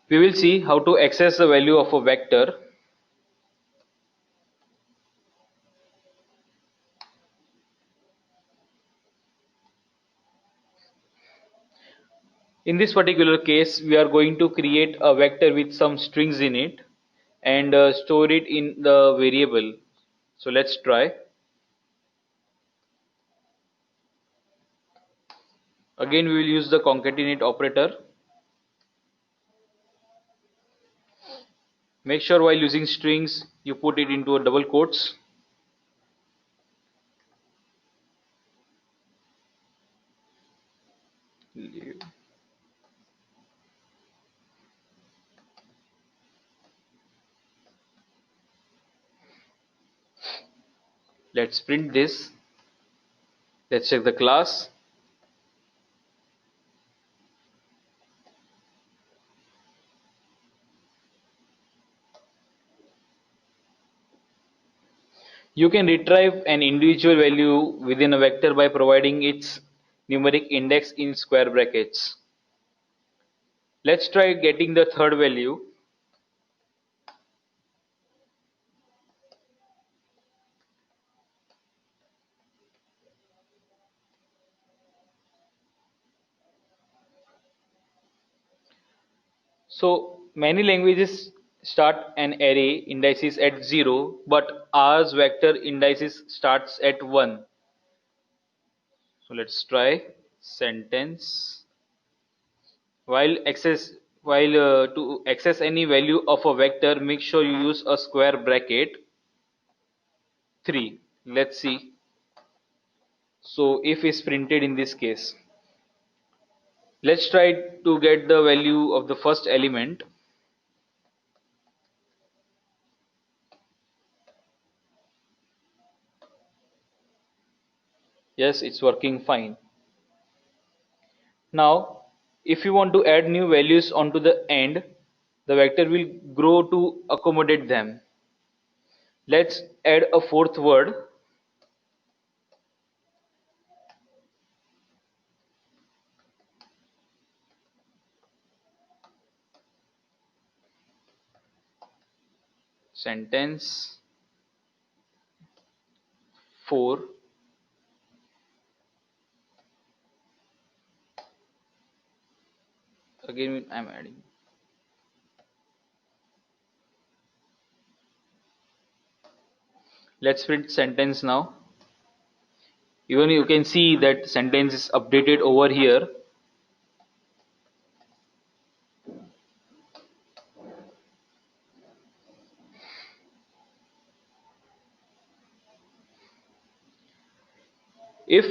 We will see how to access the value of a vector. In this particular case, we are going to create a vector with some strings in it and store it in the variable. So let's try. Again, we will use the concatenate operator. Make sure while using strings, you put it into a double quotes. Let's print this. Let's check the class. You can retrieve an individual value within a vector by providing its numeric index in square brackets. Let's try getting the third value. So many languages start an array indices at 0, but R's vector indices starts at 1. So let's try sentence. To access any value of a vector, make sure you use a square bracket 3. Let's see. So if is printed in this case. Let's try to get the value of the first element. Yes, it's working fine. Now, if you want to add new values onto the end, the vector will grow to accommodate them. Let's add a fourth word. Sentence 4. Again, I'm adding. Let's print sentence now. Even you can see that sentence is updated over here. If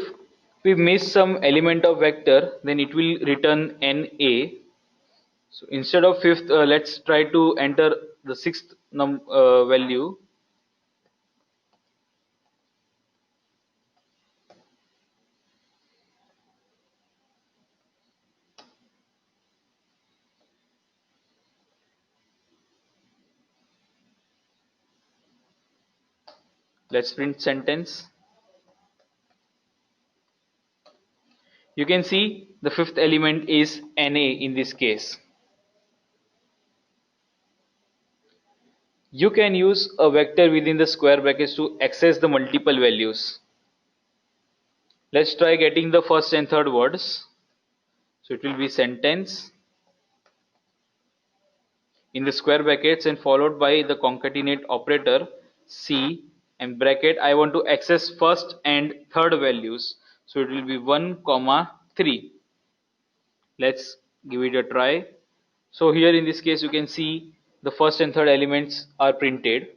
we miss some element of vector, then it will return NA. So instead of fifth, let's try to enter the sixth value. Let's print sentence. You can see the fifth element is NA in this case. You can use a vector within the square brackets to access the multiple values. Let's try getting the first and third words. So it will be sentence in the square brackets and followed by the concatenate operator C and bracket. I want to access first and third values. So it will be 1, 3. Let's give it a try. So here in this case you can see the first and third elements are printed.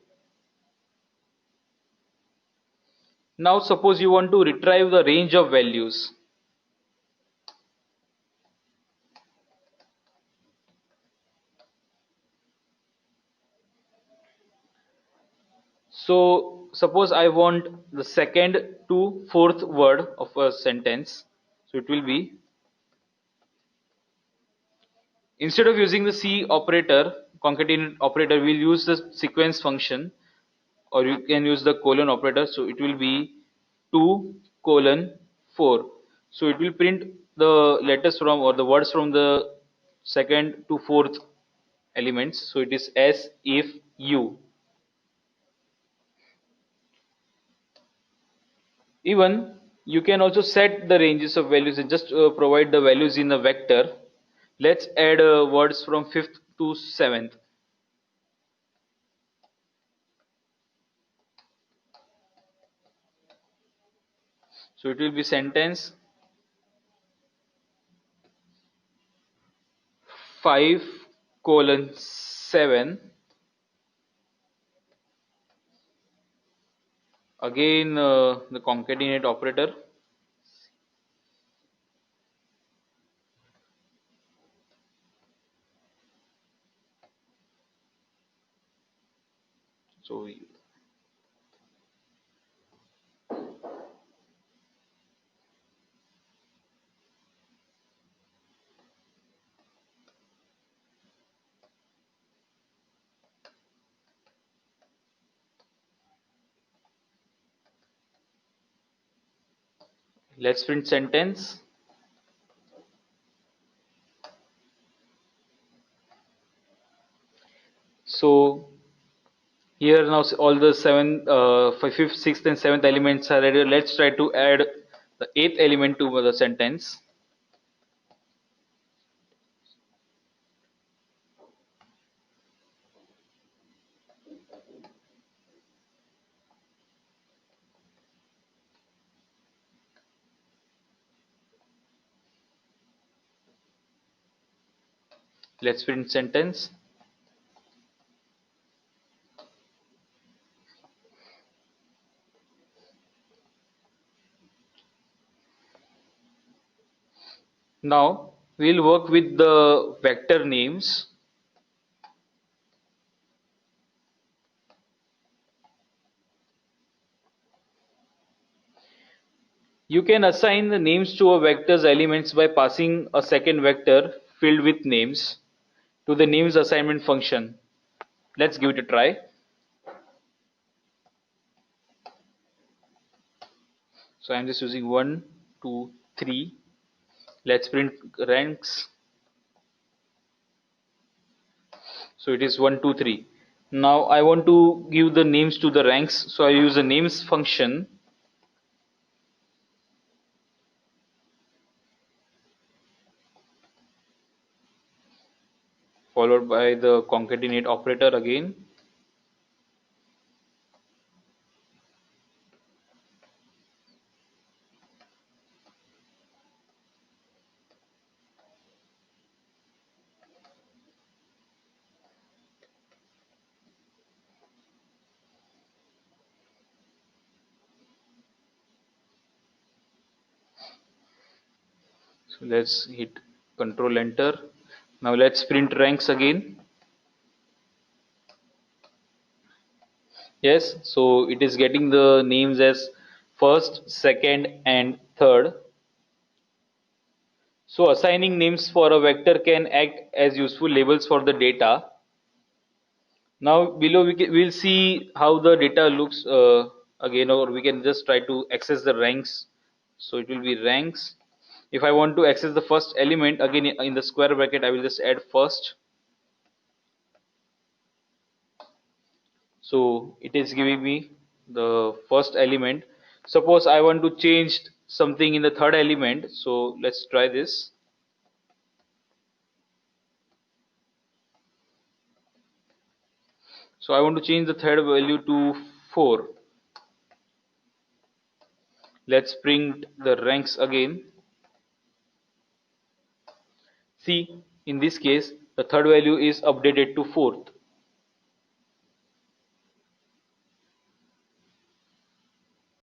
Now suppose you want to retrieve the range of values. So suppose I want the second to fourth word of a sentence. So it will be, instead of using the C operator, concatenate operator, we'll use the sequence function, or you can use the colon operator. So it will be 2 colon 4. So it will print the letters from or the words from the second to fourth elements, so it is S if U. Even you can also set the ranges of values and just provide the values in a vector. Let's add words from 5th to 7th. So it will be sentence 5:7. Again the concatenate operator. So let's print sentence. So here now all the fifth, sixth, and seventh elements are ready. Let's try to add the eighth element to the sentence. Let's print sentence. Now we'll work with the vector names. You can assign the names to a vector's elements by passing a second vector filled with names to the names assignment function. Let's give it a try. So I'm just using 1, 2, 3. Let's print ranks. So it is 1, 2, 3. Now I want to give the names to the ranks, so I use the names function. Followed by the concatenate operator again. So let's hit Control Enter. Now let's print ranks again. Yes, so it is getting the names as first, second, and third. So assigning names for a vector can act as useful labels for the data. Now below we'll see how the data looks again, or we can just try to access the ranks. So it will be ranks. If I want to access the first element, again in the square bracket I will just add first. So it is giving me the first element. Suppose I want to change something in the third element, so let's try this. So I want to change the third value to 4. Let's print the ranks again. See, in this case the third value is updated to 4th.